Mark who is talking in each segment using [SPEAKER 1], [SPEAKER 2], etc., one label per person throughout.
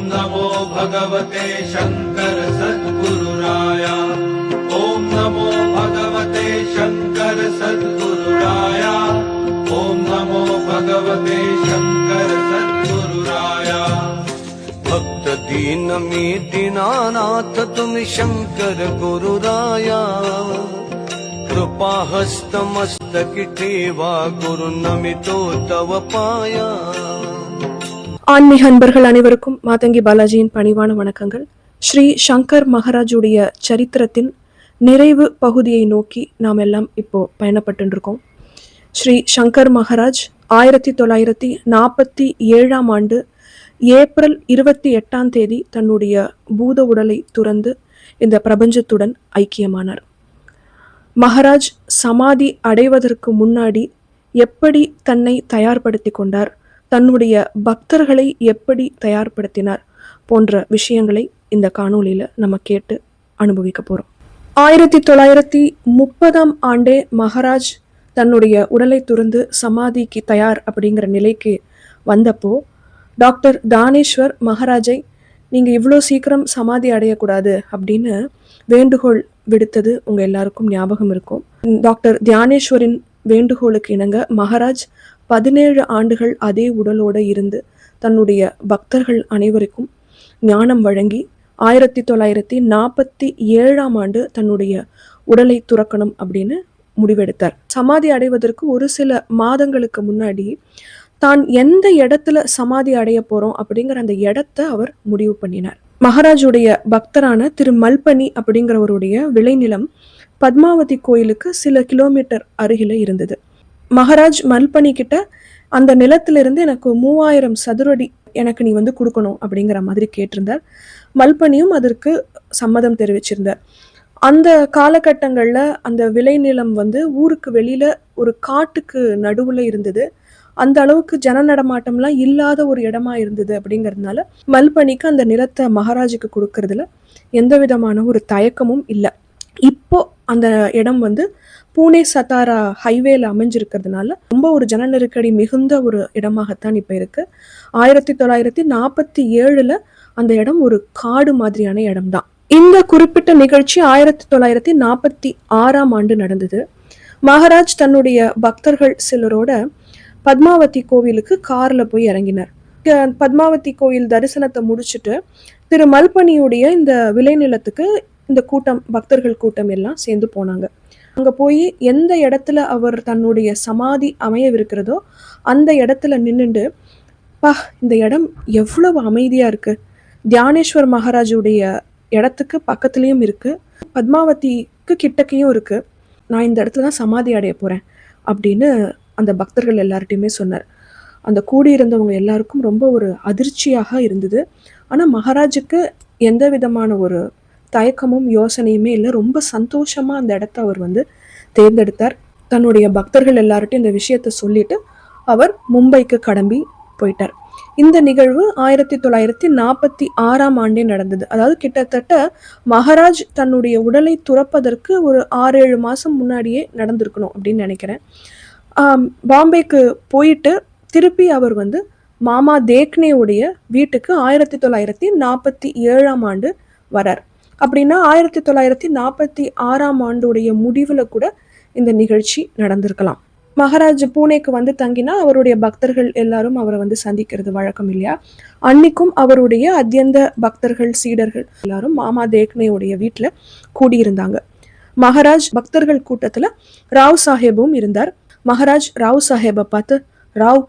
[SPEAKER 1] नमो भगवते शंकर सद्गुरुराय। ओम नमो भगवते शंकर सद्गुरुराय। ओम नमो भगवते शंकर सद्गुरुराय।
[SPEAKER 2] भक्त दीन मी दीनानाथ तुम्ही शंकर गुरुराया। कृपा हस्त मस्तकी ठेवा गुरु नमितो तव पाया.
[SPEAKER 3] ஆன்மீக அன்பர்கள் அனைவருக்கும் மாதங்கி பாலாஜியின் பணிவான வணக்கங்கள். ஸ்ரீ சங்கர் மகாராஜுடைய சரித்திரத்தின் நிறைவு பகுதியை நோக்கி நாம் எல்லாம் இப்போ பயணப்பட்டு இருக்கோம். ஸ்ரீ சங்கர் மகாராஜ் 1947 ஏப்ரல் 28 தன்னுடைய பூத உடலை துறந்து இந்த பிரபஞ்சத்துடன் ஐக்கியமானார். மகாராஜ் சமாதி அடைவதற்கு முன்னாடி எப்படி தன்னை தயார்படுத்தி கொண்டார், தன்னுடைய பக்தர்களை எப்படி தயார்படுத்தினார் போன்ற விஷயங்களை இந்த காணொளியில நம்ம கேட்டு அனுபவிக்க போறோம். 1930 மகாராஜ் தன்னுடைய உடலை துறந்து சமாதிக்கு தயார் அப்படிங்கிற நிலைக்கு வந்தப்போ டாக்டர் தானேஸ்வர் மகாராஜை நீங்க இவ்வளோ சீக்கிரம் சமாதி அடையக்கூடாது அப்படின்னு வேண்டுகோள் விடுத்தது உங்க எல்லாருக்கும் ஞாபகம் இருக்கும். டாக்டர் தியானேஸ்வரின் வேண்டுகோளுக்கு இணங்க மகாராஜ் 17 ஆண்டுகள் அதே உடலோடு இருந்து தன்னுடைய பக்தர்கள் அனைவருக்கும் ஞானம் வழங்கி 1947 தன்னுடைய உடலை துறக்கணும் அப்படின்னு முடிவெடுத்தார். சமாதி அடைவதற்கு ஒரு சில மாதங்களுக்கு முன்னாடி தான் எந்த இடத்துல சமாதி அடைய போறோம் அப்படிங்கிற அந்த இடத்தை அவர் முடிவு பண்ணினார். மகாராஜுடைய பக்தரான திரு மல்பனி அப்படிங்கிறவருடைய விளைநிலம் பத்மாவதி கோயிலுக்கு சில கிலோமீட்டர் அருகில இருந்தது. மகாராஜ் மல்பனி கிட்ட அந்த நிலத்திலிருந்து எனக்கு 3000 சதுரடி எனக்கு நீ வந்து கொடுக்கணும் அப்படிங்கிற மாதிரி கேட்டிருந்தார். மல்பனியும் அதற்கு சம்மதம் தெரிவிச்சிருந்தார். அந்த காலகட்டங்கள்ல அந்த விளைநிலம் வந்து ஊருக்கு வெளியில ஒரு காட்டுக்கு நடுவுல இருந்தது. அந்த அளவுக்கு ஜன நடமாட்டம்லாம் இல்லாத ஒரு இடமா இருந்தது. அப்படிங்கிறதுனால மல்பனிக்கு அந்த நிலத்தை மகாராஜுக்கு கொடுக்கறதுல எந்த விதமான ஒரு தயக்கமும் இல்லை. இப்போ அந்த இடம் வந்து பூனே சத்தாரா ஹைவேல அமைஞ்சிருக்கிறதுனால ரொம்ப ஒரு ஜன நெருக்கடி மிகுந்த ஒரு இடமாகத்தான் இப்ப இருக்கு. 1947 அந்த இடம் ஒரு காடு மாதிரியான இடம்தான். இந்த குறிப்பிட்ட நிகழ்ச்சி 1946 நடந்தது. மகாராஜ் தன்னுடைய பக்தர்கள் சிலரோட பத்மாவதி கோவிலுக்கு கார்ல போய் இறங்கினார். பத்மாவதி கோவில் தரிசனத்தை முடிச்சுட்டு திரு மல்பனியுடைய இந்த விளைநிலத்துக்கு இந்த கூட்டம், பக்தர்கள் கூட்டம் எல்லாம் சேர்ந்து போனாங்க. அங்க போய் எந்த இடத்துல அவர் தன்னுடைய சமாதி அமையவிருக்கிறதோ அந்த இடத்துல நின்னுண்டு, இந்த இடம் எவ்வளவு அமைதியா இருக்கு, தியானேஸ்வர் மகாராஜுடைய இடத்துக்கு பக்கத்துலயும் இருக்கு, பத்மாவதிக்கு கிட்டக்கையும் இருக்கு, நான் இந்த இடத்துல தான் சமாதி அடைய போறேன் அப்படின்னு அந்த பக்தர்கள் எல்லார்ட்டையுமே சொன்னார். அந்த கூடியிருந்தவங்க எல்லாருக்கும் ரொம்ப ஒரு அதிர்ச்சியாக இருந்தது. ஆனா மகாராஜுக்கு எந்த விதமான ஒரு தயக்கமும் யோசனையுமே இல்லை. ரொம்ப சந்தோஷமா அந்த இடத்த அவர் வந்து தேர்ந்தெடுத்தார். தன்னுடைய பக்தர்கள் எல்லார்ட்டையும் இந்த விஷயத்த சொல்லிட்டு அவர் மும்பைக்கு கிளம்பி போயிட்டார். இந்த நிகழ்வு 1946 நடந்தது. அதாவது கிட்டத்தட்ட மகாராஜ் தன்னுடைய உடலை துறப்பதற்கு ஒரு 6-7 மாசம் முன்னாடியே நடந்திருக்கணும் அப்படின்னு நினைக்கிறேன். பாம்பேக்கு போயிட்டு திருப்பி அவர் வந்து மாமா தேக்னேவுடைய வீட்டுக்கு 1947 வரார். அப்படின்னா 1946 முடிவுல கூட இந்த நிகழ்ச்சி நடந்திருக்கலாம். மகாராஜ் பூனேக்கு வந்து தங்கினா அவருடைய பக்தர்கள் எல்லாரும் அவரை வந்து சந்திக்கிறது வழக்கம் இல்லையா. அன்னைக்கும் அவருடைய அத்தியந்த பக்தர்கள் சீடர்கள் எல்லாரும் மாமா தேக்னேவுடைய வீட்டுல கூடியிருந்தாங்க. மகாராஜ் பக்தர்கள் கூட்டத்துல ராவ் சாஹேபும் இருந்தார். மகாராஜ் ராவ் சாஹேபை பார்த்து, ராவ்,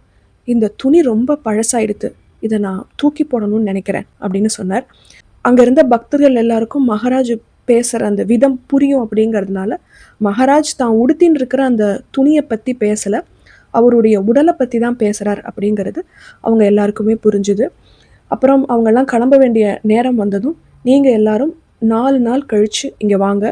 [SPEAKER 3] இந்த துணி ரொம்ப பழசாயிடுத்து, இதை நான் தூக்கி போடணும்னு நினைக்கிறேன் அப்படின்னு சொன்னார். அங்க இருந்த பக்தர்கள் எல்லாருக்கும் மகாராஜ் பேசுற அந்த விதம் புரியும் அப்படிங்கிறதுனால மகாராஜ் தான் உடுத்தின்னு இருக்கிற அந்த துணியை பத்தி பேசல, அவருடைய உடலை பத்தி தான் பேசுறார் அப்படிங்கிறது அவங்க எல்லாருக்குமே புரிஞ்சுது. அப்புறம் அவங்க எல்லாம் கிளம்ப வேண்டிய நேரம் வந்ததும், நீங்க எல்லாரும் 4 நாள் கழிச்சு இங்க வாங்க,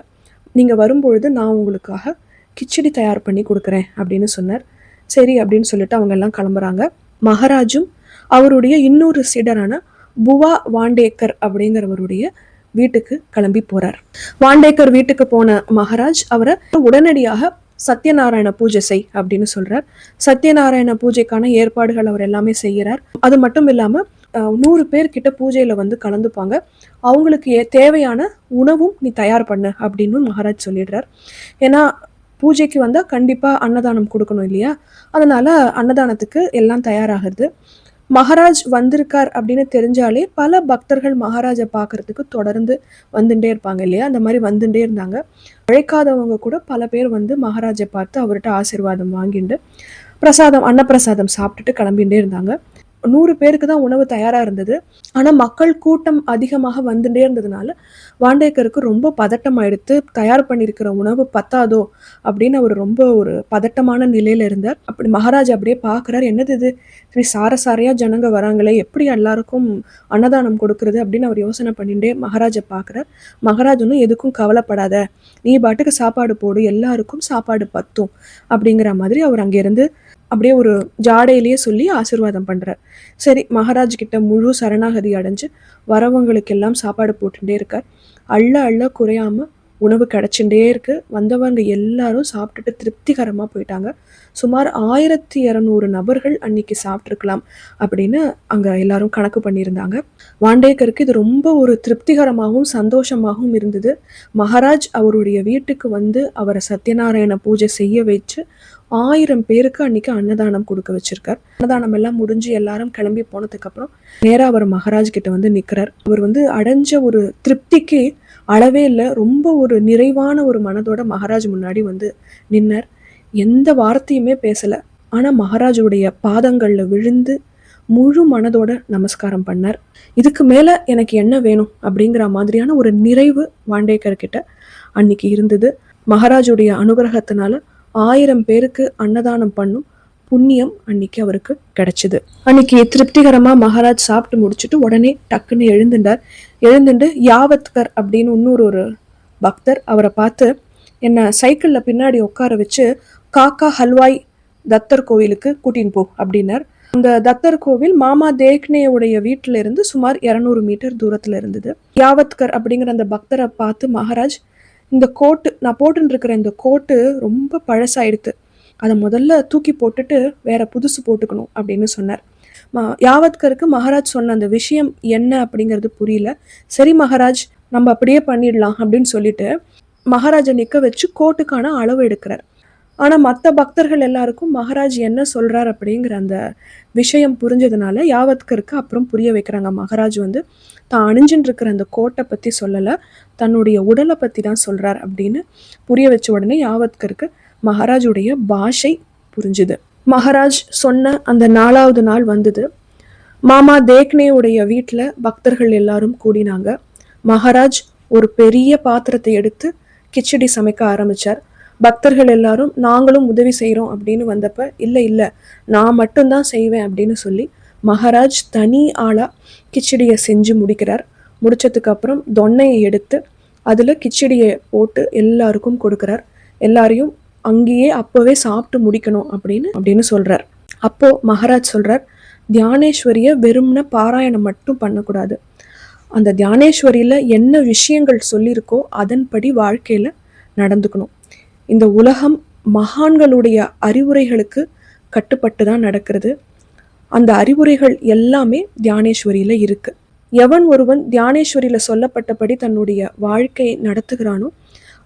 [SPEAKER 3] நீங்க வரும்பொழுது நான் உங்களுக்காக கிச்சடி தயார் பண்ணி கொடுக்குறேன் அப்படின்னு சொன்னார். சரி அப்படின்னு சொல்லிட்டு அவங்க எல்லாம் கிளம்புறாங்க. மகாராஜும் அவருடைய இன்னொரு சீடரான புவா வாண்டேக்கர் அப்படிங்கிறவருடைய வீட்டுக்கு கிளம்பி போறார். வாண்டேக்கர் வீட்டுக்கு போன மகாராஜ் அவரை உடனடியாக சத்யநாராயண பூஜை செய் அப்படின்னு சொல்றார். சத்யநாராயண பூஜைக்கான ஏற்பாடுகள் அவர் எல்லாமே செய்யறார். அது மட்டும் இல்லாம 100 பேர்கிட்ட பூஜையில வந்து கலந்துப்பாங்க. அவங்களுக்கு தேவையான உணவும் நீ தயார் பண்ணு அப்படின்னு மகாராஜ் சொல்லிடுறார். ஏன்னா பூஜைக்கு வந்தா கண்டிப்பா அன்னதானம் கொடுக்கணும் இல்லையா? அதனால அன்னதானத்துக்கு எல்லாம் தயாராகிறது. மகாராஜ் வந்திருக்கார் அப்படின்னு தெரிஞ்சாலே பல பக்தர்கள் மகாராஜை பார்க்கறதுக்கு தொடர்ந்து வந்துட்டே இருப்பாங்க இல்லையா? அந்த மாதிரி வந்துட்டே இருந்தாங்க. அழைக்காதவங்க கூட பல பேர் வந்து மகாராஜை பார்த்து அவர்கிட்ட ஆசீர்வாதம் வாங்கிட்டு அன்னப்பிரசாதம் சாப்பிட்டுட்டு கிளம்பிட்டே இருந்தாங்க. 100 பேருக்கு தான் உணவு தயாரா இருந்தது. ஆனா மக்கள் கூட்டம் அதிகமாக வந்துட்டே இருந்ததுனால வாண்டேக்கருக்கு ரொம்ப பதட்டம் ஆயிடுத்து. தயார் பண்ணியிருக்கிற உணவு பத்தாதோ அப்படின்னு அவர் ரொம்ப ஒரு பதட்டமான நிலையில இருந்தார். அப்படி மகாராஜ் அப்படியே பார்க்குறாரு, என்னது இது, சரி சாரையா ஜனங்க வராங்களே, எப்படி எல்லாருக்கும் அன்னதானம் கொடுக்கறது அப்படின்னு அவர் யோசனை பண்ணிட்டே மகாராஜை பார்க்குறார். மகாராஜ் ஒன்றும் எதுக்கும் கவலைப்படாத, நீ பாட்டுக்கு சாப்பாடு போடு, எல்லாருக்கும் சாப்பாடு பத்தும் அப்படிங்கிற மாதிரி அவர் அங்கேருந்து அப்படியே ஒரு ஜாடையிலேயே சொல்லி ஆசீர்வாதம் பண்றார். சரி, மகாராஜ் கிட்ட முழு சரணாகதி அடைஞ்சு வரவங்களுக்கெல்லாம் சாப்பாடு போட்டுட்டே இருக்கார். அள்ள குறையாம உணவு கிடைச்சுட்டே இருக்கு. வந்தவங்க எல்லாரும் சாப்பிட்டுட்டு திருப்திகரமா போயிட்டாங்க. சுமார் 1200 நபர்கள் அன்னைக்கு சாப்பிட்ருக்கலாம் அப்படின்னு அங்க எல்லாரும் கணக்கு பண்ணியிருந்தாங்க. வாண்டேக்கருக்கு இது ரொம்ப ஒரு திருப்திகரமாகவும் சந்தோஷமாகவும் இருந்தது. மகாராஜ் அவருடைய வீட்டுக்கு வந்து அவரை சத்யநாராயண பூஜை செய்ய வச்சு 1000 பேருக்கு அன்னைக்கு அன்னதானம் கொடுக்க வச்சிருக்கார். அன்னதானம் எல்லாம் முடிஞ்சு எல்லாரும் கிளம்பி போனதுக்கு அப்புறம் நேரா அவர் மகாராஜ் கிட்ட வந்து நிக்கிறார். அவர் வந்து அடைஞ்ச ஒரு திருப்திக்கு அளவே இல்லை. ரொம்ப ஒரு நிறைவான ஒரு மனதோட மகாராஜ் முன்னாடி வந்து நின்னார். எந்த வார்த்தையுமே பேசல. ஆனா மகாராஜுடைய பாதங்கள்ல விழுந்து முழு மனதோட நமஸ்காரம் பண்ணார். இதுக்கு மேல எனக்கு என்ன வேணும் அப்படிங்கிற மாதிரியான ஒரு நிறைவு வாண்டேக்கர் கிட்ட அன்னைக்கு இருந்தது. மகாராஜுடைய அனுகிரகத்தினால 1000 பேருக்கு அன்னதானம் பண்ணும் புண்ணியம் அன்னைக்கு அவருக்கு கிடைச்சது. அன்னைக்கு திருப்திகரமா மகாராஜ் சாப்பிட்டு முடிச்சுட்டு உடனே டக்குன்னு எழுந்துட்டு யாவத்கர் அப்படின்னு இன்னொரு பக்தர் அவரை பார்த்து, என்ன சைக்கிள்ல பின்னாடி உட்கார வச்சு காக்கா ஹல்வாய் தத்தர் கோவிலுக்கு கூட்டின்னு போ அப்படின்னார். அந்த தத்தர் கோவில் மாமா தேக்னேவுடைய வீட்டுல இருந்து சுமார் 200 மீட்டர் தூரத்துல இருந்தது. யாவத்கர் அப்படிங்கிற அந்த பக்தரை பார்த்து மகாராஜ், இந்த கோட்டு நான் போட்டுன்னு இருக்கிற இந்த கோட்டு ரொம்ப பழசாயிடுத்து, அதை முதல்ல தூக்கி போட்டுட்டு வேற புதுசு போட்டுக்கணும் அப்படின்னு சொன்னார். யாவத்கருக்கு மகாராஜ் சொன்ன அந்த விஷயம் என்ன அப்படிங்கிறது புரியல. சரி மகாராஜ், நம்ம அப்படியே பண்ணிடலாம் அப்படின்னு சொல்லிட்டு மகாராஜை நிற்க வச்சு கோட்டுக்கான அளவு எடுக்கிறார். ஆனால் மற்ற பக்தர்கள் எல்லாருக்கும் மகாராஜ் என்ன சொல்றார் அப்படிங்கிற அந்த விஷயம் புரிஞ்சதுனால யாவத்கருக்கு அப்புறம் புரிய வைக்கிறாங்க. மகாராஜ் வந்து தான் அணிஞ்சுட்டு இருக்கிற அந்த கோட்டை பற்றி சொல்லலை, தன்னுடைய உடலை பற்றி தான் சொல்றார் அப்படின்னு புரிய வச்ச உடனே யாவத்கருக்கு மகாராஜுடைய பாஷை புரிஞ்சுது. மகாராஜ் சொன்ன அந்த 4வது நாள் வந்தது. மாமா தேக்னேவுடைய வீட்டில் பக்தர்கள் எல்லாரும் கூடினாங்க. மகாராஜ் ஒரு பெரிய பாத்திரத்தை எடுத்து கிச்சடி சமைக்க ஆரம்பிச்சார். பக்தர்கள் எல்லாரும் நாங்களும் உதவி செய்கிறோம் அப்படின்னு வந்தப்ப, இல்லை நான் மட்டும்தான் செய்வேன் அப்படின்னு சொல்லி மகாராஜ் தனி ஆளா கிச்சடியை செஞ்சு முடிக்கிறார். முடிச்சதுக்கு அப்புறம் தொன்னையை எடுத்து அதில் கிச்சடியை போட்டு எல்லாருக்கும் கொடுக்குறார். எல்லாரையும் அங்கேயே அப்போவே சாப்பிட்டு முடிக்கணும் அப்படின்னு சொல்றார். அப்போ மகாராஜ் சொல்றார், தியானேஸ்வரிய வெறும்ன பாராயணம் மட்டும் பண்ணக்கூடாது, அந்த தியானேஸ்வரியில என்ன விஷயங்கள் சொல்லியிருக்கோ அதன்படி வாழ்க்கையில நடந்துக்கணும். இந்த உலகம் மகான்களுடைய அறிவுரைகளுக்கு கட்டுப்பட்டு தான் நடக்கிறது. அந்த அறிவுரைகள் எல்லாமே தியானேஸ்வரியில இருக்கு. எவன் ஒருவன் தியானேஸ்வரியில சொல்லப்பட்டபடி தன்னுடைய வாழ்க்கையை நடத்துகிறானோ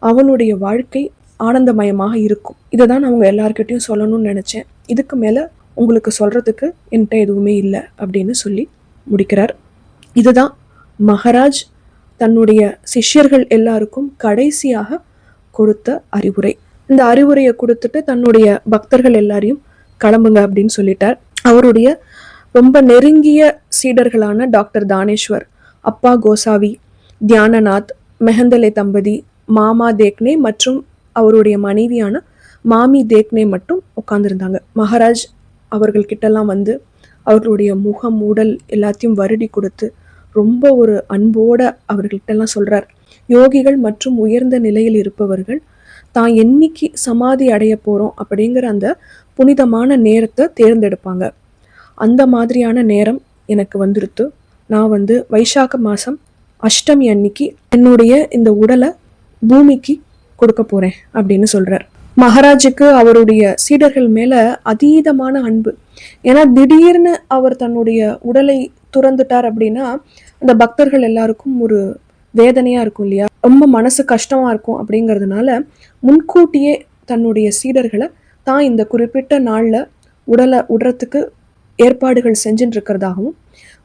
[SPEAKER 3] அவனுடைய வாழ்க்கை ஆனந்தமயமாக இருக்கும். இதை தான் அவங்க எல்லார்கிட்டையும் சொல்லணும்னு நினைச்சேன். இதுக்கு மேல உங்களுக்கு சொல்றதுக்கு என்கிட்ட எதுவுமே இல்லை அப்படின்னு சொல்லி முடிக்கிறார். இதுதான் மகாராஜ் தன்னுடைய சிஷ்யர்கள் எல்லாருக்கும் கடைசியாக கொடுத்த அறிவுரை. இந்த அறிவுரையை கொடுத்துட்டு தன்னுடைய பக்தர்கள் எல்லாரையும் கிளம்புங்க அப்படின்னு சொல்லிட்டார். அவருடைய ரொம்ப நெருங்கிய சீடர்களான டாக்டர் தானேஸ்வர், அப்பா கோசாவி, தியானநாத், மெஹந்தலே தம்பதி, மாமா தேக்னே மற்றும் அவருடைய மனைவியான மாமி தேக்னே மட்டும் உட்கார்ந்துருந்தாங்க. மகாராஜ் அவர்கள்கிட்டலாம் வந்து அவர்களுடைய முகம் உடல் எல்லாத்தையும் வருடி கொடுத்து ரொம்ப ஒரு அன்போட அவர்கள்கிட்டலாம் சொல்றார், யோகிகள் மற்றும் உயர்ந்த நிலையில் இருப்பவர்கள் தான் என்னைக்கு சமாதி அடைய போறோம் அப்படிங்கிற அந்த புனிதமான நேரத்தை தேர்ந்தெடுப்பாங்க. அந்த மாதிரியான நேரம் எனக்கு வந்துடுத்து. நான் வந்து வைசாக மாதம் அஷ்டமி அன்னைக்கு என்னுடைய இந்த உடலை பூமிக்கு கொடுக்க போறேன் அப்படின்னு சொல்றார். மகாராஜுக்கு அவருடைய சீடர்கள் மேல அதீதமான அன்பு. ஏன்னா திடீர்னு அவர் தன்னுடைய உடலை துறந்துட்டார் அப்படின்னா அந்த பக்தர்கள் எல்லாருக்கும் ஒரு வேதனையா இருக்கும் இல்லையா, ரொம்ப மனசு கஷ்டமா இருக்கும். அப்படிங்கிறதுனால முன்கூட்டியே தன்னுடைய சீடர்களை தான் இந்த குறிப்பிட்ட நாள்ல உடலை விடுறதுக்கு ஏற்பாடுகள் செஞ்சுட்டு இருக்கிறதாகவும்,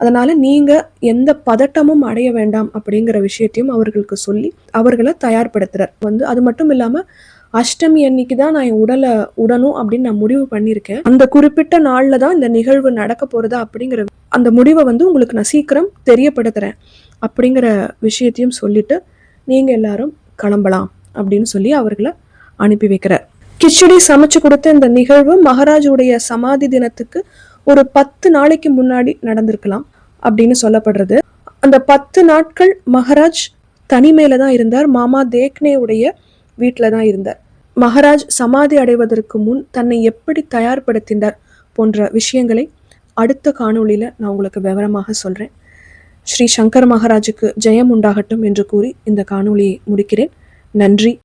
[SPEAKER 3] அதனால நீங்க எந்த பதட்டமும் அடைய வேண்டாம் அப்படிங்கிற விஷயத்தையும் அவர்களுக்கு சொல்லி அவர்களை தயார்படுத்துறார். அது மட்டும் இல்லாம அஷ்டமி அன்னைக்கு தான் நான் என் உடலை உடணும் அப்படின்னு நான் முடிவு பண்ணியிருக்கேன், அந்த குறிப்பிட்ட நாள்ல தான் இந்த நிகழ்வு நடக்க போறதா அப்படிங்கிற அந்த முடிவை உங்களுக்கு நான் சீக்கிரம் தெரியப்படுத்துறேன் அப்படிங்கிற விஷயத்தையும் சொல்லிட்டு நீங்க எல்லாரும் கிளம்பலாம் அப்படின்னு சொல்லி அவர்களை அனுப்பி வைக்கிறார். கிச்சடி சமைச்சு கொடுத்த இந்த நிகழ்வு மகாராஜுடைய சமாதி தினத்துக்கு ஒரு 10 நாளைக்கு முன்னாடி நடந்திருக்கலாம் அப்படின்னு சொல்லப்படுறது. அந்த 10 நாட்கள் மகாராஜ் தனிமையில தான் இருந்தார், மாமா தேக்னே உடைய வீட்டில தான் இருந்தார். மகாராஜ் சமாதி அடைவதற்கு முன் தன்னை எப்படி தயார்படுத்தினார் போன்ற விஷயங்களை அடுத்த காணொளியில நான் உங்களுக்கு விவரமாக சொல்றேன். ஸ்ரீ சங்கர மகாராஜுக்கு ஜெயம் உண்டாகட்டும் என்று கூறி இந்த காணொளியை முடிக்கிறேன். நன்றி.